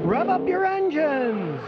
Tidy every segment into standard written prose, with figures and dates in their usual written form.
Rev up your engines!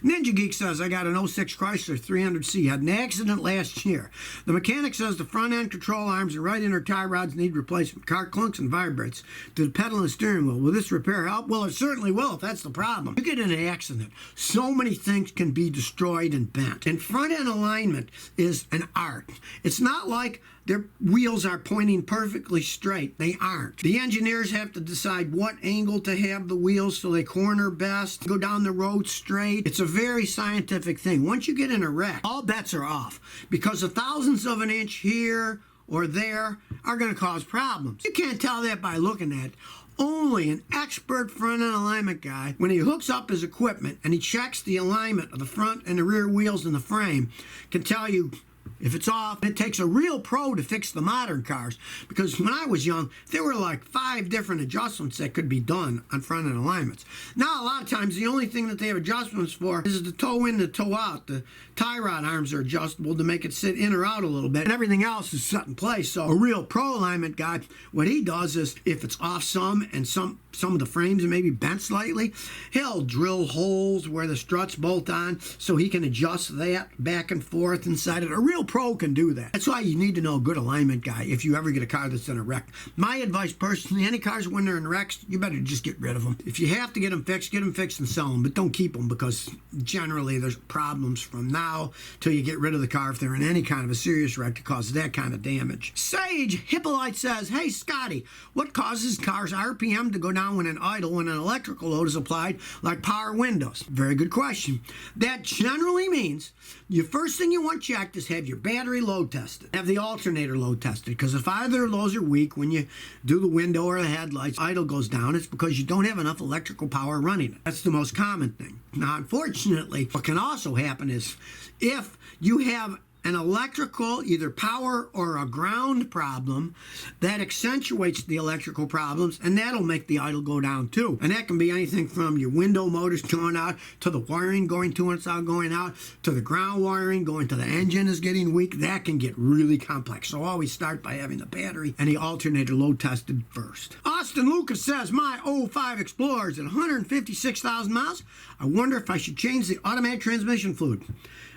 Ninja Geek says, I got an '06 Chrysler 300C. Had an accident last year. The mechanic says the front end control arms and right inner tie rods need replacement. Car clunks and vibrates to the pedal and steering wheel. Will this repair help? Well, it certainly will if that's the problem. You get in an accident, so many things can be destroyed and bent. And front end alignment is an art. It's not like their wheels are pointing perfectly straight. They aren't. The engineers have to decide what angle to have the wheels so they corner best, go down the road straight. It's a very scientific thing. Once you get in a wreck, all bets are off because the thousandths of an inch here or there are going to cause problems. You can't tell that by looking at it. Only an expert front end alignment guy, when he hooks up his equipment and he checks the alignment of the front and the rear wheels in the frame, can tell you if it's off. It takes a real pro to fix the modern cars, because when I was young, there were like 5 different adjustments that could be done on front end alignments. Now, a lot of times, the only thing that they have adjustments for is the toe in, the toe out. The tie rod arms are adjustable to make it sit in or out a little bit, and everything else is set in place. So a real pro alignment guy, what he does is, if it's off some and some of the frames are maybe bent slightly, he'll drill holes where the struts bolt on so he can adjust that back and forth inside it. A real pro can do that. That's why you need to know a good alignment guy if you ever get a car that's in a wreck. My advice personally, any cars when they're in wrecks, you better just get rid of them. If you have to get them fixed and sell them, but don't keep them, because generally there's problems from now till you get rid of the car if they're in any kind of a serious wreck to cause that kind of damage. Sage Hippolyte says, hey Scotty, what causes cars RPM to go down when in idle when an electrical load is applied, like power windows? Very good question. That generally means the first thing you want checked is have your battery load tested, have the alternator load tested, because if either of those are weak when you do the window or the headlights, idle goes down, it's because you don't have enough electrical power running it. That's the most common thing. Now, unfortunately, what can also happen is if you have an electrical, either power or a ground problem, that accentuates the electrical problems, and that'll make the idle go down too. And that can be anything from your window motors going out, to the wiring going to and it's out going out, to the ground wiring going to the engine is getting weak. That can get really complex. So always start by having the battery and the alternator load tested first. Austin Lucas says, my '05 Explorer is at 156,000 miles. I wonder if I should change the automatic transmission fluid.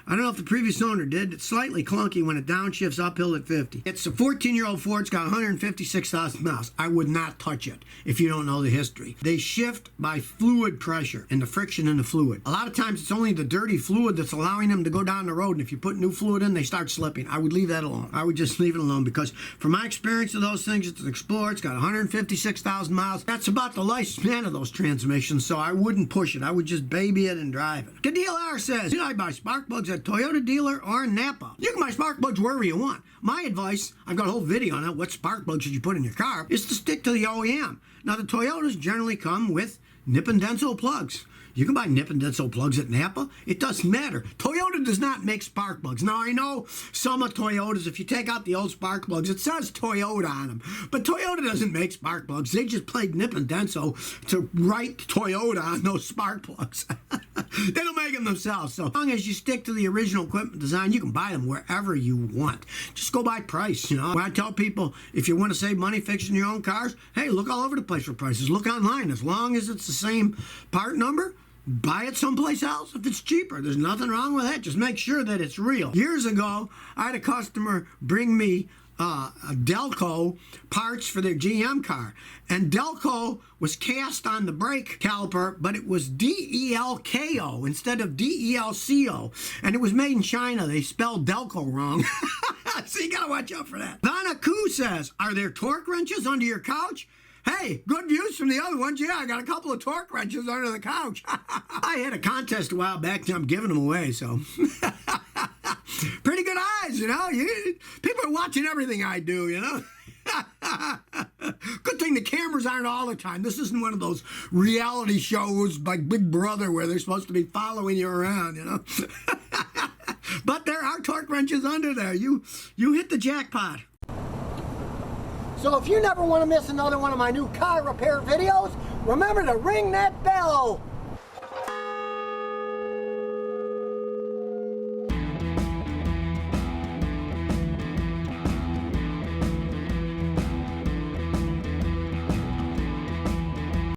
I don't know if the previous owner did. It's slightly clunky when it downshifts uphill at 50. It's a 14-year-old Ford. It's got 156,000 miles. I would not touch it if you don't know the history. They shift by fluid pressure and the friction in the fluid. A lot of times it's only the dirty fluid that's allowing them to go down the road, and if you put new fluid in, they start slipping. I would leave that alone. I would just leave it alone, because from my experience of those things, it's an Explorer. It's got 156,000 miles. That's about the lifespan of those transmissions, so I wouldn't push it. I would just baby it and drive it. Gadil R says, should I buy spark plugs at Toyota dealer or Napa? You can buy spark plugs wherever you want. My advice, I've got a whole video on it, what spark plugs should you put in your car, is to stick to the OEM. Now, the Toyotas generally come with nip and denso plugs. You can buy nip and denso plugs at Napa. It doesn't matter. Toyota does not make spark plugs. Now, I know some of Toyotas, if you take out the old spark plugs, it says Toyota on them. But Toyota doesn't make spark plugs. They just played nip and denso to write Toyota on those spark plugs. They don't make them themselves. So as long as you stick to the original equipment design, you can buy them wherever you want. Just go by price, you know. When I tell people, if you want to save money fixing your own cars, hey, look all over the place for prices. Look online. As long as it's the same part number, buy it someplace else if it's cheaper. There's nothing wrong with that. Just make sure that it's real. Years ago, I had a customer bring me Delco parts for their GM car, and Delco was cast on the brake caliper, but it was DELKO instead of DELCO, and it was made in China. They spelled Delco wrong. So you gotta watch out for that. Donna Koo says, are there torque wrenches under your couch? Hey, good views from the other ones. Yeah, I got a couple of torque wrenches under the couch. I had a contest a while back, and I'm giving them away, so. Pretty good eyes, you know. People are watching everything I do, you know. Good thing the cameras aren't all the time. This isn't one of those reality shows like Big Brother where they're supposed to be following you around, you know. But there are torque wrenches under there. You hit the jackpot. So if you never want to miss another one of my new car repair videos, remember to ring that bell.